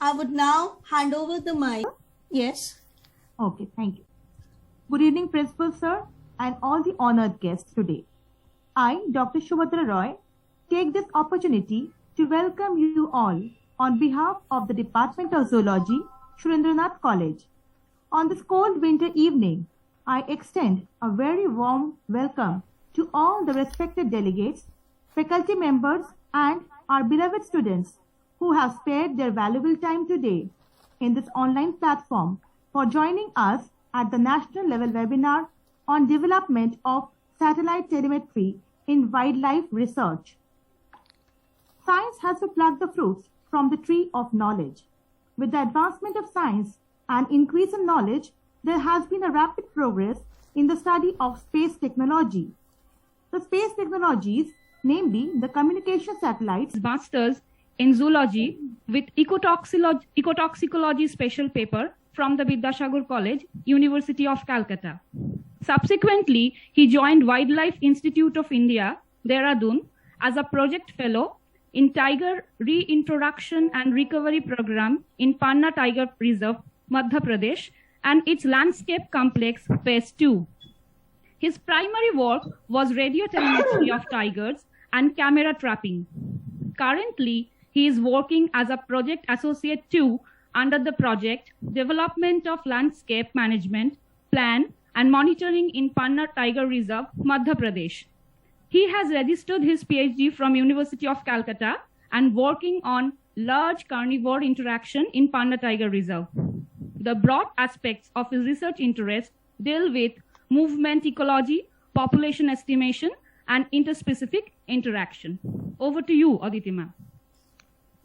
I would now hand over the mic. Yes. Okay, thank you. Good evening, Principal Sir, and all the honored guests today. I, Dr. Shubhadra Roy, take this opportunity to welcome you all on behalf of the Department of Zoology, Surendranath College. On this cold winter evening, I extend a very warm welcome to all the respected delegates, faculty members, and our beloved students who have spared their valuable time today in this online platform for joining us at the national level webinar on development of satellite telemetry in wildlife research. Science has to pluck the fruits from the tree of knowledge. With the advancement of science and increase in knowledge, there has been a rapid progress in the study of space technology. The space technologies, namely the communication satellites, Masters in Zoology with Ecotoxicology special paper from the Vidyasagar College, University of Calcutta. Subsequently, he joined Wildlife Institute of India, Dehradun, as a project fellow in Tiger Reintroduction and Recovery Program in Panna Tiger Reserve, Madhya Pradesh, and its landscape complex, Phase 2. His primary work was radio telemetry of tigers and camera trapping. Currently, he is working as a project associate 2 under the project Development of Landscape Management, Plan and Monitoring in Panna Tiger Reserve, Madhya Pradesh. He has registered his PhD from University of Calcutta and working on large carnivore interaction in Panna Tiger Reserve. The broad aspects of his research interest deal with movement ecology, population estimation, and interspecific interaction. Over to you, Aditi ma'am.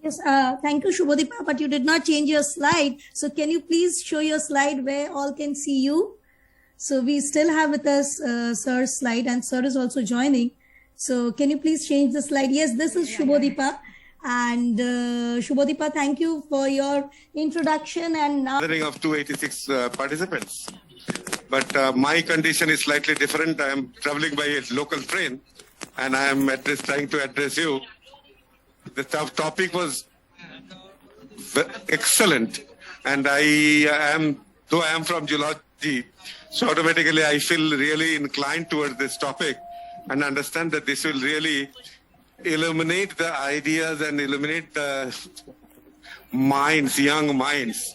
Yes, thank you, Shubhadipa, but you did not change your slide. So can you please show your slide where all can see you? So we still have with us Sir's slide, and Sir is also joining. So can you please change the slide? Yes, this is Shubhadipa. And Shubhadipa, thank you for your introduction. And now of 286 participants. But my condition is slightly different. I am traveling by a local train, and I am trying to address you. The topic was excellent, and though I am from geology, so automatically I feel really inclined towards this topic and understand that this will really illuminate the ideas and illuminate the minds, young minds,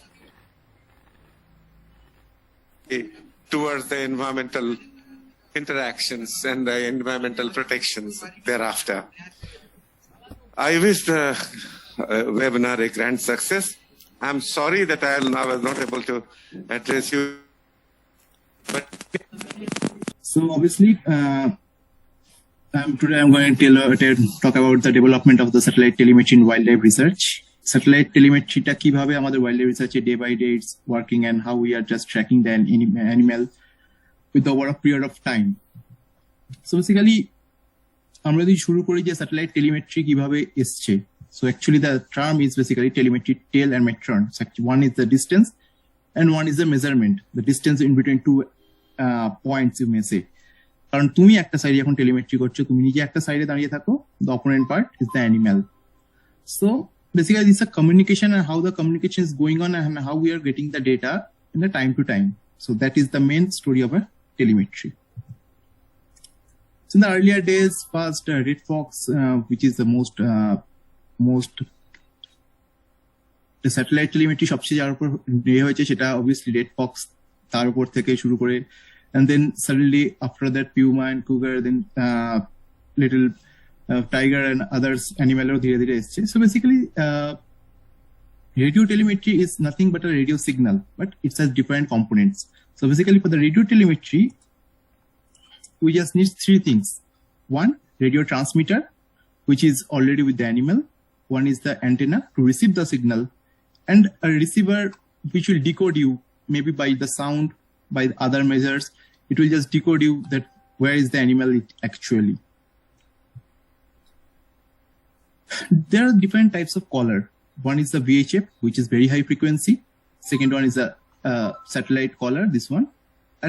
towards the environmental interactions and the environmental protections thereafter. I wish the webinar a grand success. I'm sorry that I was not able to address you. But so obviously, today I'm going to talk about the development of the satellite telemetry in wildlife research. Satellite telemetry ta kibhabe amader wildlife research day by day it's working, and how we are just tracking the animal with over a period of time. So basically, আমরা যদি শুরু করি যে satellite telemetry কিভাবে এসছে। So actually the term is basically telemetry tail and metron. So one is the distance and one is the measurement, the distance in between two points you may say. কারণ তুমি একটা সাইডে এখন telemetry করছো, তুমি নিজে একটা সাইডে দাঁড়িয়ে থাকো, the opponent part is the animal. So basically this is a communication and how the communication is going on and how we are getting the data in the time to time. So that is the main story of a telemetry. So in the earlier days, first red fox, which is the most the satellite telemetry সবচেয়ে যার উপর হয়েছে সেটা obviously red fox তার উপর থেকে শুরু করে, and then suddenly after that puma and cougar, then little tiger and others animal ধীরে ধীরে এসছে. So basically radio telemetry is nothing but a radio signal, but it has different components. So basically for the radio telemetry, we just need three things. One, radio transmitter, which is already with the animal. One is the antenna to receive the signal, and a receiver which will decode you, maybe by the sound, by other measures. It will just decode you that where is the animal actually. There are different types of caller. One is the VHF, which is very high frequency. Second one is a satellite caller, this one.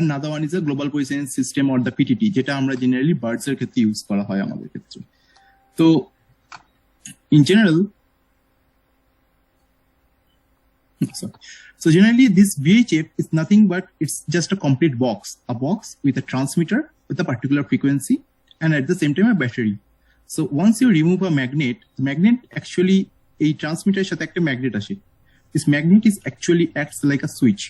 Another one is a global positioning system or the PTT, যেটা আমরা generally birds এর ক্ষেত্রে use করা হয় আমাদের ক্ষেত্রে। তো in general So generally this VHF is nothing but it's just a complete box, a box with a transmitter with a particular frequency and at the same time a battery. So once you remove a magnet, the magnet actually a transmitter সাথে একটা magnet আসে. This magnet is actually acts like a switch,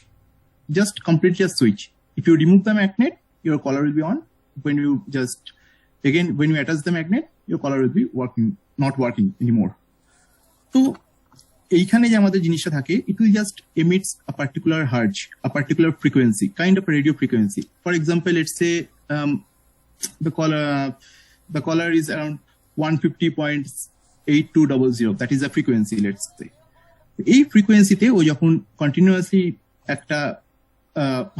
just completely a switch. If you remove the magnet, your collar will be on. When you attach the magnet, your collar will be not working anymore. So এইখানে যে আমাদের জিনিসটা থাকে, it will just emits a particular hertz, a particular frequency, kind of a radio frequency. For example, let's say the collar is around 150.8200. That is a frequency, let's say. এই ফ্রিকোয়েন্সিতে ও যখন continuously একটা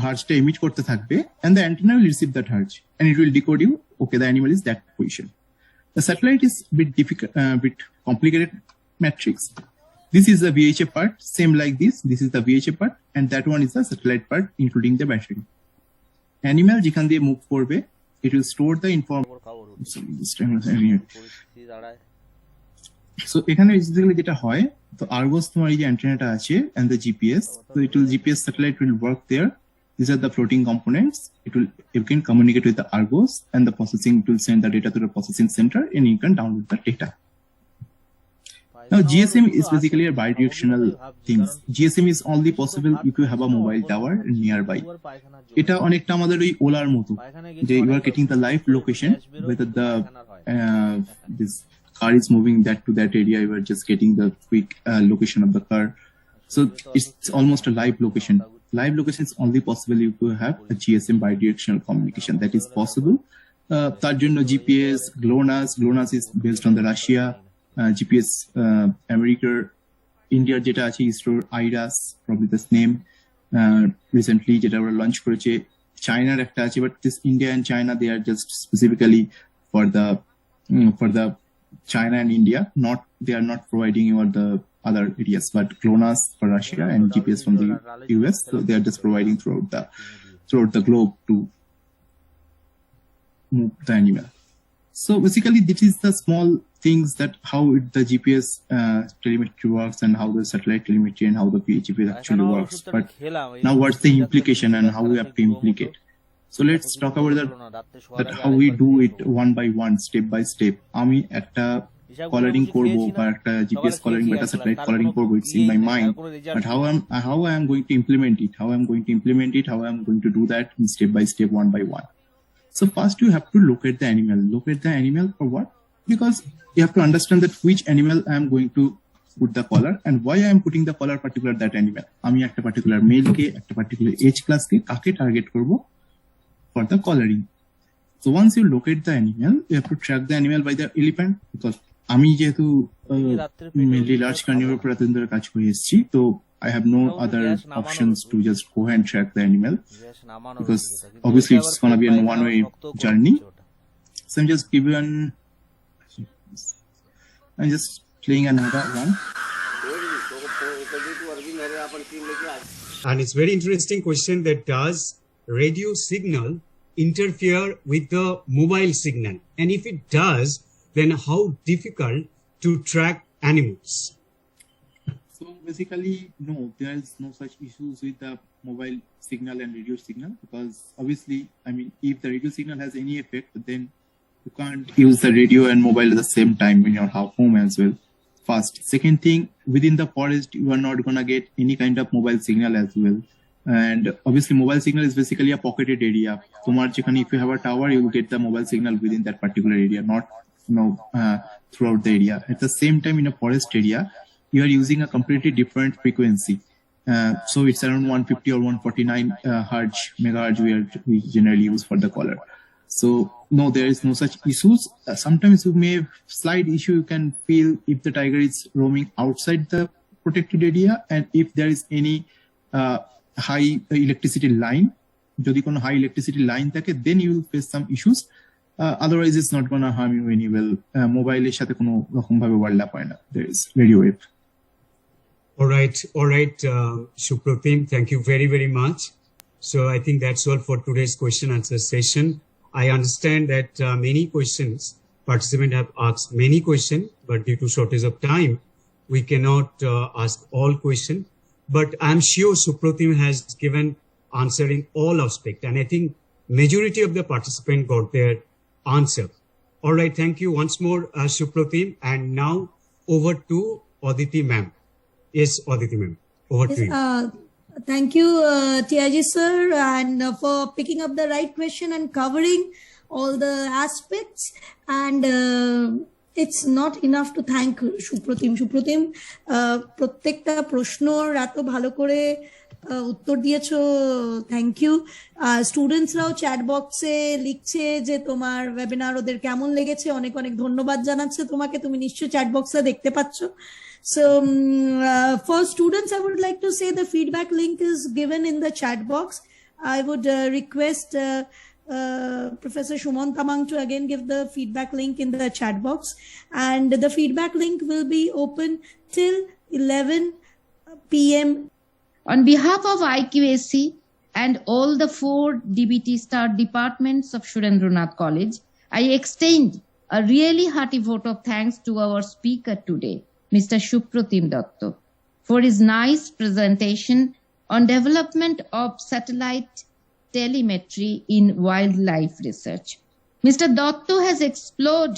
হার্জটা emit করতে থাকবে, and the antenna will receive that hertz and it will decode you, okay, the animal is that position. The satellite is bit complicated matrix. This is the VHF part, same like this. This is the VHF part, and that one is the satellite part, including the battery. Animal যেখান দিয়ে move করবে, it will store the information. So এখানে basically যেটা হয়, তো আর্গস তোমার এই যে অ্যান্টেনাটা আছে and the GPS, so it will GPS satellite will work there. These are the floating components. You can communicate with the Argos, and the processing will send the data to the processing center, and you can download the data. Now GSM is basically a bidirectional things. GSM is only possible if you have a mobile tower nearby. এটা অনেকটা আমাদের ওই ওলার মতো, যে you are getting the live location, whether the this car is moving that to that area, you are just getting the quick location of the car. So it's almost a live location. Live location is only possible if you have a GSM bidirectional communication. That is possible. তার জন্য GPS, GLONASS is based on the Russia. GPS America, India যেটা আছে ISRO, IRAS, probably the name. Recently যেটা ওরা launch করেছে, চায়নার একটা আছে, but this India and China, they are just specifically for the China and India. They are not providing you the other areas, but GLONASS for Russia and GPS from the US, so they are just providing throughout the globe to move the animal. So basically, this is the small things that how the GPS telemetry works and how the satellite telemetry and how the PHP actually works. But now, what's the implication and how we have to implicate? So let's talk about that how we do it one by one, step by step. আমি একটা coloring করব বা একটা GPS coloring বা একটা satellite coloring করব, it's in my mind, but how I am going to implement it, how I am going to do that in step by step, one by one. So first you have to locate the animal for what? Because you have to understand that which animal I am going to put the collar and why I am putting the collar particular that animal. আমি একটা particular male কে, একটা particular age class কে কাকে target করব for the collaring. So once you locate the animal, you have to track the animal by the elephant, because আমি যেহেতু mainly large carnivore উপর এতদিন ধরে কাজ করে এসেছি, তো I have no other options to just go and track the animal, because obviously it's gonna be a one-way journey. So I'm just playing another one. And it's very interesting question, that does radio signal interfere with the mobile signal? And if it does, then how difficult to track animals? So basically, no, there is no such issues with the mobile signal and radio signal, because obviously, I mean, if the radio signal has any effect, then you can't use the radio and mobile at the same time in your home as well. First. Second thing, within the forest, you are not going to get any kind of mobile signal as well. And obviously, mobile signal is basically a pocketed area. If you have a tower, you will get the mobile signal within that particular area, not throughout the area. At the same time, in a forest area, you are using a completely different frequency. So it's around 150 or 149 megahertz we generally use for the collar. So no, there is no such issues. Sometimes you may have slight issue you can feel if the tiger is roaming outside the protected area, and if there is any high electricity line, যদি কোনো high electricity line থাকে, then you will face some issues. Otherwise it's not going to harm you any well. Mobile এর সাথে কোনো রকম ভাবে overlap হয় না. There is radio wave. All right, Supratim, thank you very, very much. So I think that's all for today's question answer session. I understand that many questions, participants have asked many questions, but due to shortage of time, we cannot ask all questions. but I'm sure Supratim has given answer in all aspects. And I think majority of the participants got their answer. All right. Thank you once more, Supratim. And now over to Aditi ma'am. Yes, Aditi ma'am. Over to you. Thank you, TIG sir, and for picking up the right question and covering all the aspects. And it's not enough to thank Supratim. Supratim, প্রত্যেকটা প্রশ্নর এত ভালো করে উত্তর দিয়েছো, thank you. স্টুডেন্টসরাও chat বক্সে লিখছে যে তোমার ওয়েবিনার ওদের কেমন লেগেছে, অনেক অনেক ধন্যবাদ জানাচ্ছে তোমাকে, তুমি নিশ্চয়ই চ্যাট বক্সে দেখতে পাচ্ছ। So for students, I would like to say the feedback link is given in the chat box. I would request Professor Shumon Tamang to again give the feedback link in the chat box, and the feedback link will be open till 11 p.m. On behalf of IQAC and all the 4 DBT star departments of Surendranath College, I extend a really hearty vote of thanks to our speaker today, Mr. Supratim Datta, for his nice presentation on development of satellite telemetry in wildlife research. Mr. Datta has explored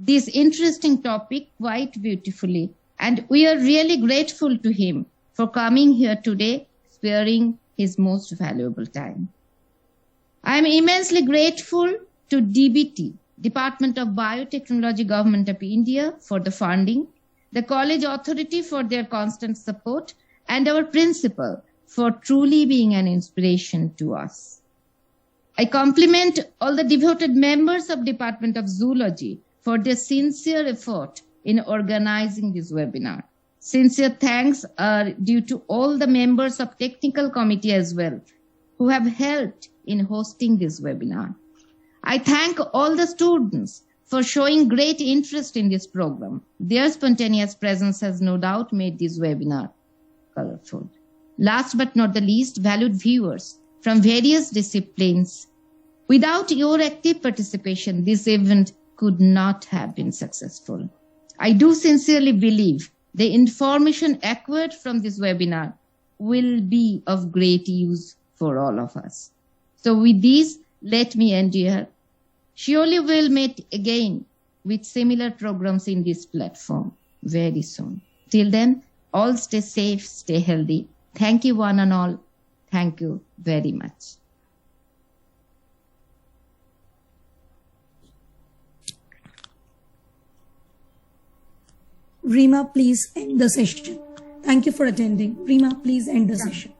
this interesting topic quite beautifully, and we are really grateful to him for coming here today, sparing his most valuable time. I am immensely grateful to DBT, Department of Biotechnology, Government of India, for the funding, the college authority for their constant support, and our principal for truly being an inspiration to us. I compliment all the devoted members of Department of Zoology for their sincere effort in organizing this webinar. Sincere thanks are due to all the members of technical committee as well, who have helped in hosting this webinar. I thank all the students for showing great interest in this program. Their spontaneous presence has no doubt made this webinar colorful. Last but not the least, valued viewers from various disciplines, without your active participation, this event could not have been successful. I do sincerely believe the information acquired from this webinar will be of great use for all of us. So with this, let me end here. Surely we'll meet again with similar programs in this platform very soon. Till then, all stay safe, stay healthy. Thank you one and all. Thank you very much. Rima, please end the session. Thank you for attending. Rima, please end the session.